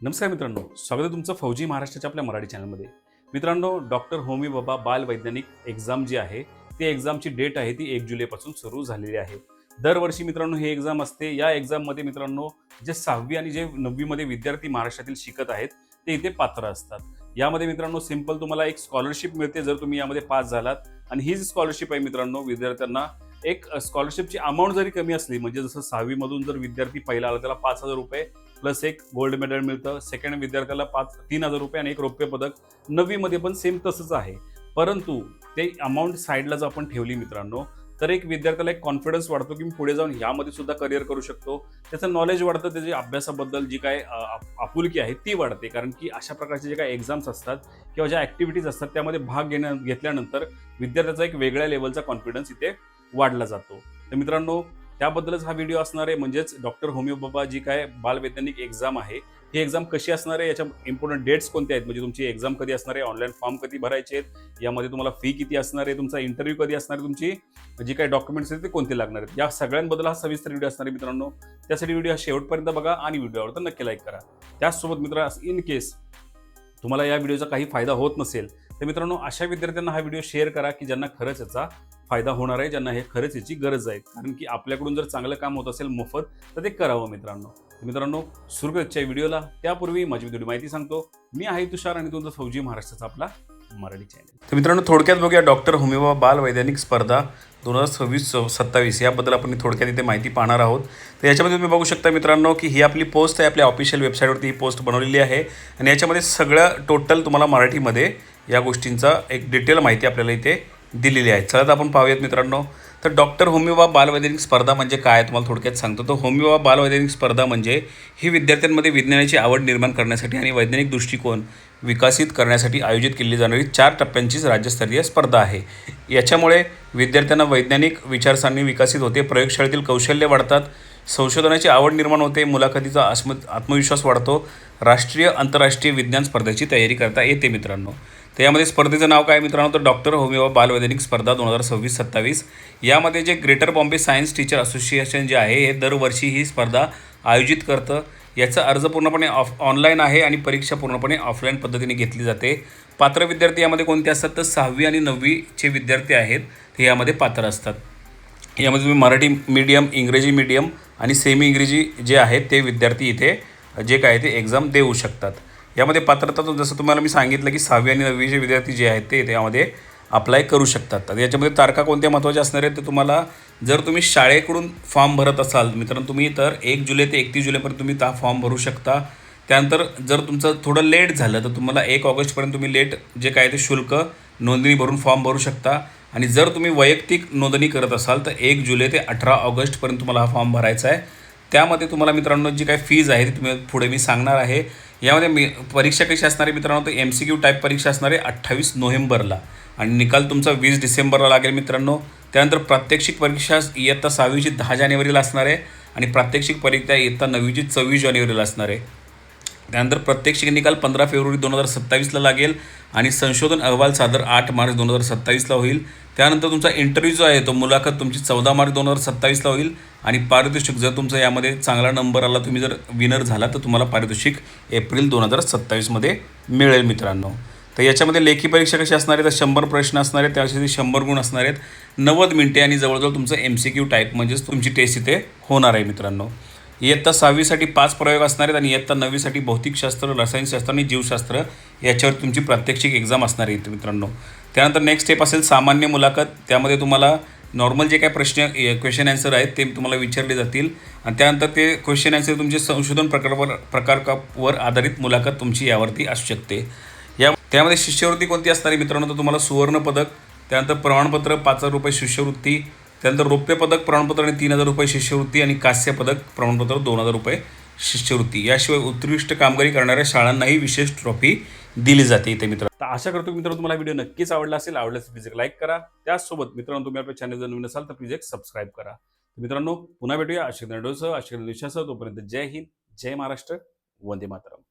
नमस्कार मित्रांनो, स्वागत आहे तुमचं फौजी महाराष्ट्राच्या आपल्या मराठी चॅनलमध्ये. मित्रांनो, डॉक्टर होमी बाबा बाल वैज्ञानिक एक्झाम जी आहे, ती एक्झामची डेट आहे ती 1 जुलैपासून सुरू झालेली आहे. दरवर्षी मित्रांनो ही एक्झाम असते. या एक्झाममध्ये मित्रांनो जे 6वी आणि जे 9वी मध्ये विद्यार्थी महाराष्ट्रातील शिकत आहेत, ते इथे पात्र असतात. यामध्ये मित्रांनो सिंपल तुम्हाला एक स्कॉलरशिप मिळते जर तुम्ही यामध्ये पास झालात आणि ही जी स्कॉलरशिप आहे मित्रांनो विद्यार्थ्यांना एक स्कॉलरशिपची अमाउंट जरी कमी असली म्हणजे जसं 6वी मधून जर विद्यार्थी पहिला आला त्याला ₹5,000 प्लस एक गोल्ड मेडल मिळतं. सेकंड विद्यार्थ्याला 3,000 रुपये आणि एक रौप्य पदक. 9वी मध्ये पण सेम तसंच आहे. परंतु ते अमाउंट साईडला जर आपण ठेवली मित्रांनो, तर एक विद्यार्थ्याला एक कॉन्फिडन्स वाढतो की मी पुढे जाऊन यामध्ये सुद्धा करिअर करू शकतो. त्याचं नॉलेज वाढतं, त्याची अभ्यासाबद्दल जी काय आपुलकी आहे ती वाढते. कारण की अशा प्रकारचे जे काही एक्झाम्स असतात किंवा ज्या ॲक्टिव्हिटीज असतात त्यामध्ये भाग घेतल्यानंतर विद्यार्थ्याचा एक वेगळ्या लेव्हलचा कॉन्फिडन्स इथे वाढला जातो. तर मित्रांनो त्याबद्दलच हा व्हिडिओ असणार आहे. म्हणजेच डॉक्टर होमी बाबा जी काय बालवैज्ञानिक एक्झाम आहे, ही एक्झाम कशी असणार आहे, याच्या इम्पॉर्टंट डेट्स कोणत्या आहेत, म्हणजे तुमची एक्झाम कधी असणार आहे, ऑनलाईन फॉर्म कधी भरायचे आहेत, यामध्ये तुम्हाला फी किती असणार आहे, तुमचा इंटरव्ह्यू कधी असणार आहे, तुमची जी काही डॉक्युमेंट्स आहेत ते कोणते लागणार आहेत, या सगळ्यांबद्दल हा सविस्तर व्हिडिओ असणार आहे मित्रांनो. त्यासाठी व्हिडिओ हा शेवटपर्यंत बघा आणि व्हिडिओ आवडता नक्की लाईक करा. त्याचसोबत मित्र इन केस तुम्हाला या व्हिडिओचा काही फायदा होत नसेल तर मित्रांनो अशा विद्यार्थ्यांना हा व्हिडिओ शेअर करा की ज्यांना खरंच याचा फायदा होणार आहे, ज्यांना हे खरंच याची गरज आहे. कारण की आपल्याकडून जर चांगलं काम होत असेल मोफत तर ते करावं मित्रांनो. मित्रांनो सुरू करायच्या व्हिडिओला त्यापूर्वी माझी थोडी माहिती सांगतो. मी आहे तुषार आणि तुमचा फौजी महाराष्ट्राचा आपला मराठी चॅनल. तर मित्रांनो थोडक्यात बघूया डॉक्टर होमी बाबा बाल वैज्ञानिक स्पर्धा 2026-27 याबद्दल आपण थोडक्यात इथे माहिती पाहणार आहोत. तर याच्यामध्ये तुम्ही बघू शकता मित्रांनो की ही आपली पोस्ट आहे, आपल्या ऑफिशियल वेबसाईटवरती ही पोस्ट बनवलेली आहे आणि याच्यामध्ये सगळं टोटल तुम्हाला मराठीमध्ये या गोष्टींचा एक डिटेल माहिती आपल्याला इथे दिलेली आहे. चला तर आपण पाहूयात मित्रांनो. तर डॉक्टर होमी बाबा बालवैज्ञानिक स्पर्धा म्हणजे काय तुम्हाला थोडक्यात सांगतो. तर होमी बाबा बालवैज्ञानिक स्पर्धा म्हणजे ही विद्यार्थ्यांमध्ये विज्ञानाची आवड निर्माण करण्यासाठी आणि वैज्ञानिक दृष्टिकोन विकसित करण्यासाठी आयोजित केली जाणारी 4 टप्प्यांचीच राज्यस्तरीय स्पर्धा आहे. याच्यामुळे विद्यार्थ्यांना वैज्ञानिक विचारसरणी विकसित होते, प्रयोगशाळेतील कौशल्य वाढतात, संशोधनाची आवड निर्माण होते, मुलाखतीचा आत्मविश्वास वाढतो, राष्ट्रीय आंतरराष्ट्रीय विज्ञान स्पर्धेची तयारी करता येते मित्रांनो. तर यामध्ये स्पर्धेचं नाव काय मित्रांनो, तर डॉक्टर होमी बाबा बालवैज्ञानिक स्पर्धा 2026-27. यामध्ये जे greater Bombay science teacher association जे आहे हे दरवर्षी ही स्पर्धा आयोजित करतं. याचा अर्ज पूर्णपणे ऑनलाईन आहे आणि परीक्षा पूर्णपणे ऑफलाईन पद्धतीने घेतली जाते. पात्र विद्यार्थी यामध्ये कोणते असतात तर 6वी आणि 9वीचे विद्यार्थी आहेत ते यामध्ये पात्र असतात. यामध्ये तुम्ही मराठी मीडियम, इंग्रजी मीडियम आणि सेमी इंग्रजी जे आहेत ते विद्यार्थी इथे जे काय ते एक्झाम देऊ शकतात. यामध्ये पात्रता जसं तुम्हाला मी सांगितलं की 6वी आणि 9वीचे विद्यार्थी जे आहेत ते त्यामध्ये अप्लाय करू शकतात. तर याच्यामध्ये तारखा कोणत्या महत्त्वाच्या असणार आहेत तर तुम्हाला जर तुम्ही शाळेकडून फॉर्म भरत असाल मित्रांनो तुम्ही तर 1 जुलै ते 31 जुलैपर्यंत तुम्ही हा फॉर्म भरू शकता. त्यानंतर जर तुमचं थोडं लेट झालं तर तुम्हाला 1 ऑगस्टपर्यंत तुम्ही लेट जे काय ते शुल्क नोंदणी भरून फॉर्म भरू शकता. आणि जर तुम्ही वैयक्तिक नोंदणी करत असाल तर 1 जुलै ते 18 ऑगस्टपर्यंत तुम्हाला हा फॉर्म भरायचा आहे. त्यामध्ये तुम्हाला मित्रांनो जी काही फीज आहे ती तुम्ही पुढे मी सांगणार आहे. यामध्ये परीक्षा कशी असणार आहे मित्रांनो तर MCQ टाईप परीक्षा असणार आहे 28 नोव्हेंबरला आणि निकाल तुमचा 20 डिसेंबरला लागेल मित्रांनो. त्यानंतर प्रात्यक्षिक परीक्षा इयत्ता 6वीची 10 जानेवारीला असणार आहे आणि प्रात्यक्षिक परीक्षा इयत्ता 9वीची 24 जानेवारीला असणार आहे. त्यानंतर प्रात्यक्षिक निकाल 15 फेब्रुवारी 2027ला लागेल आणि संशोधन अहवाल सादर 8 मार्च 2027ला होईल. त्यानंतर तुमचा इंटरव्ह्यू जो आहे तो मुलाखत तुमची 14 मार्च 2027ला होईल आणि पारितोषिक जर तुमचा यामध्ये चांगला नंबर आला, तुम्ही जर विनर झाला तर तुम्हाला पारितोषिक एप्रिल 2027मध्ये मिळेल मित्रांनो. तर याच्यामध्ये लेखी परीक्षा कशी असणार आहे तर 100 प्रश्न असणार आहेत, त्यासाठी 100 गुण असणार आहेत, 90 मिनिटे आणि जवळजवळ तुमचं MCQ टाईप म्हणजेच तुमची टेस्ट इथे होणार आहे मित्रांनो. इयत्ता 6वीसाठी 5 प्रयोग असणार आहेत आणि इयत्ता 9वीसाठी भौतिकशास्त्र, रसायनशास्त्र आणि जीवशास्त्र याच्यावर तुमची प्रात्यक्षिक एक्झाम असणार आहे मित्रांनो. त्यानंतर नेक्स्ट स्टेप असेल सामान्य मुलाखत. त्यामध्ये तुम्हाला नॉर्मल जे काही क्वेश्चन आन्सर आहेत ते तुम्हाला विचारले जातील आणि त्यानंतर ते क्वेश्चन आन्सर तुमचे संशोधन प्रकारावर आधारित मुलाखत तुमची यावरती असू शकते. त्यामध्ये शिष्यवृत्ती कोणती असणार आहे मित्रांनो तर तुम्हाला सुवर्ण पदक, त्यानंतर प्रमाणपत्र 5,000 रुपये शिष्यवृत्ती, त्यानंतर रौप्य पदक प्रमाणपत्र आणि 3,000 रुपये शिष्यवृत्ती आणि कांस्य पदक प्रमाणपत्र 2,000 रुपये शिष्यवृत्ती. याशिवाय उत्कृष्ट कामगिरी करणाऱ्या शाळांनाही विशेष ट्रॉफी दिली जाते इथे मित्र. तर आशा करतो मित्रांनो तुम्हाला व्हिडिओ नक्कीच आवडला असेल. आवडल्यास प्लीज एक लाईक करा. त्याचसोबत मित्रांनो तुम्ही आपल्या चॅनल जर नवीन असाल तर प्लीज एक सबस्क्राईब करा. मित्रांनो पुन्हा भेटूया अशा व्हिडिओसह, अशा दिवसासह. तोपर्यंत जय हिंद, जय महाराष्ट्र, वंदे मातरम.